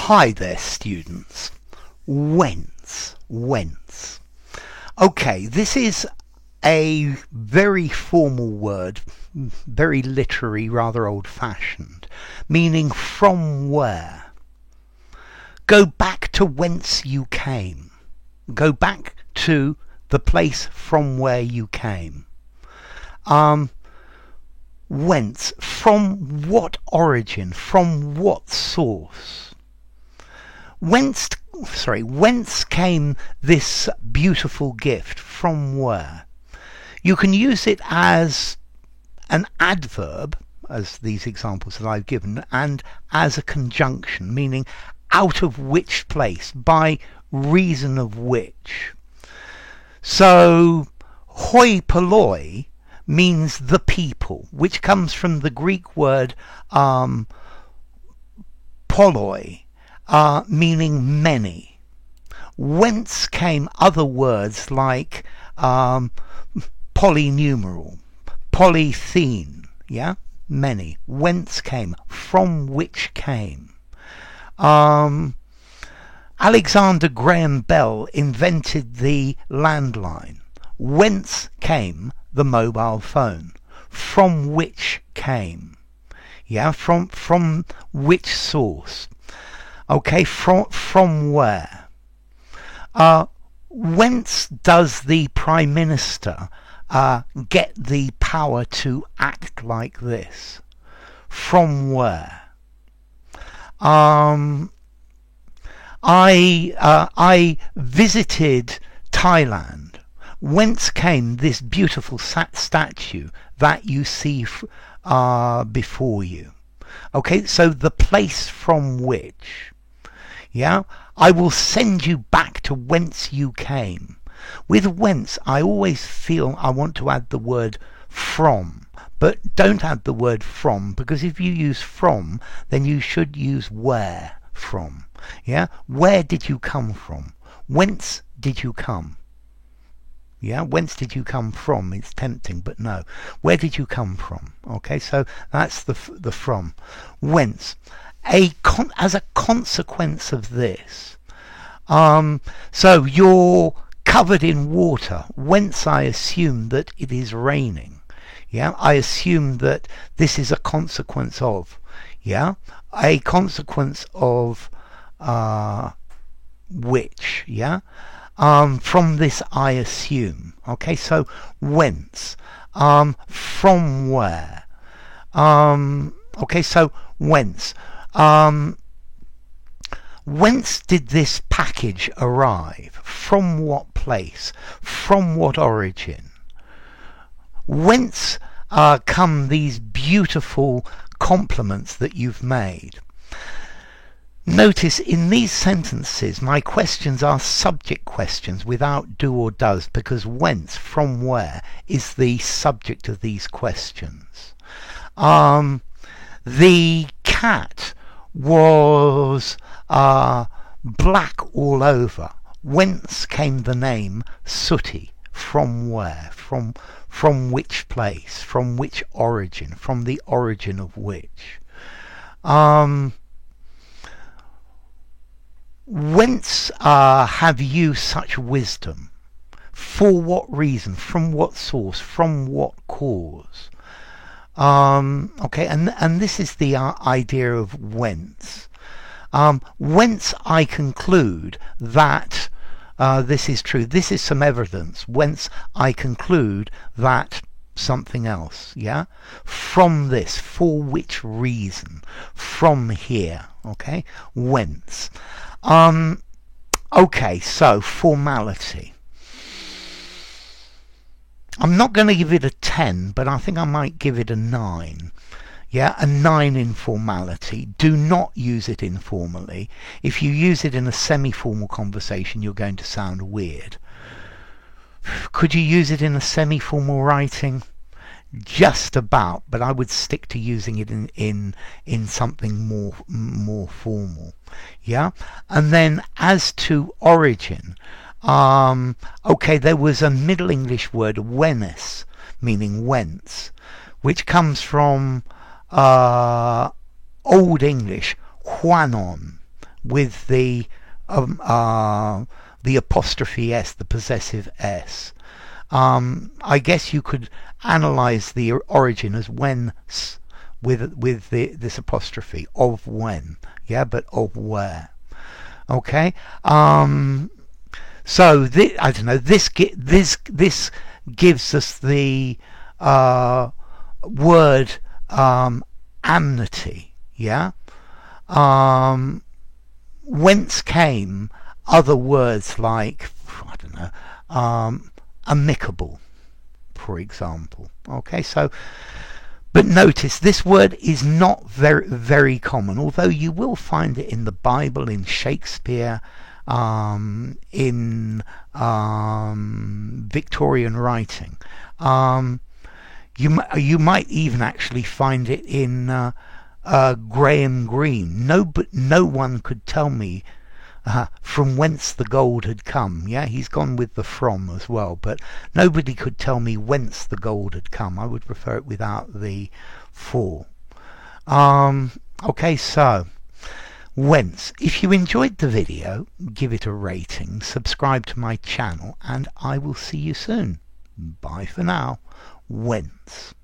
Hi there, students. Whence? Okay, this is a very formal word, very literary, rather old-fashioned, meaning from where. Go back to whence you came. Go back to the place from where you came. Whence? From what origin? From what source? Whence came this beautiful gift? From where? You can use it as an adverb, as these examples that I've given, and as a conjunction, meaning out of which place, by reason of which. So, hoi polloi means the people, which comes from the Greek word polloi, meaning many. Whence came other words like polynumeral, polythene, many. Whence came, from which came. Alexander Graham Bell invented the landline. Whence came the mobile phone? From which came? From which source? Okay, from where? Whence does the Prime Minister get the power to act like this? From where? I visited Thailand. Whence came this beautiful statue that you see before you? Okay, so the place from which. I will send you back to whence you came. With whence, I always feel I want to add the word from. But don't add the word from, because if you use from, then you should use where from. Where did you come from? Whence did you come? Whence did you come from? It's tempting, but no. Where did you come from? Okay, so that's the from. Whence? As a consequence of this. So you're covered in water. Whence I assume that it is raining. I assume that this is a consequence of. A consequence of which. From this I assume. Okay, so whence? From where? Okay, so whence? Whence did this package arrive? From what place? From what origin? Whence come these beautiful compliments that you've made? Notice in these sentences my questions are subject questions without do or does, because whence, from where, is the subject of these questions. The cat was black all over. Whence came the name Sooty? From where? From which place? From which origin? From the origin of which? Whence have you such wisdom? For what reason? From what source? From what cause? Okay, and this is the idea of whence. Whence I conclude that this is true. This is some evidence. Whence I conclude that something else. From this. For which reason? From here. Okay, whence. Okay, so formality. I'm not going to give it a 10, but I think I might give it a 9. A 9 in formality. Do not use it informally. If you use it in a semi-formal conversation, you're going to sound weird. Could you use it in a semi-formal writing? Just about, but I would stick to using it in something more formal. And then as to origin, okay, there was a Middle English word whence, meaning whence, which comes from Old English whanon, with the apostrophe s, the possessive s. I guess you could analyze the origin as whence with this apostrophe, of when, yeah, but of where. Okay. So I don't know. This gives us the word amity. Yeah. Whence came other words like, I don't know, amicable, for example. Okay. So, but notice this word is not very common, although you will find it in the Bible, in Shakespeare, in Victorian writing. You might even actually find it in Graham Greene. No one could tell me from whence the gold had come. Yeah, he's gone with the from as well, but nobody could tell me whence the gold had come. I would prefer it without the for. Okay, so whence. If you enjoyed the video, give it a rating, subscribe to my channel, and I will see you soon. Bye for now. Whence.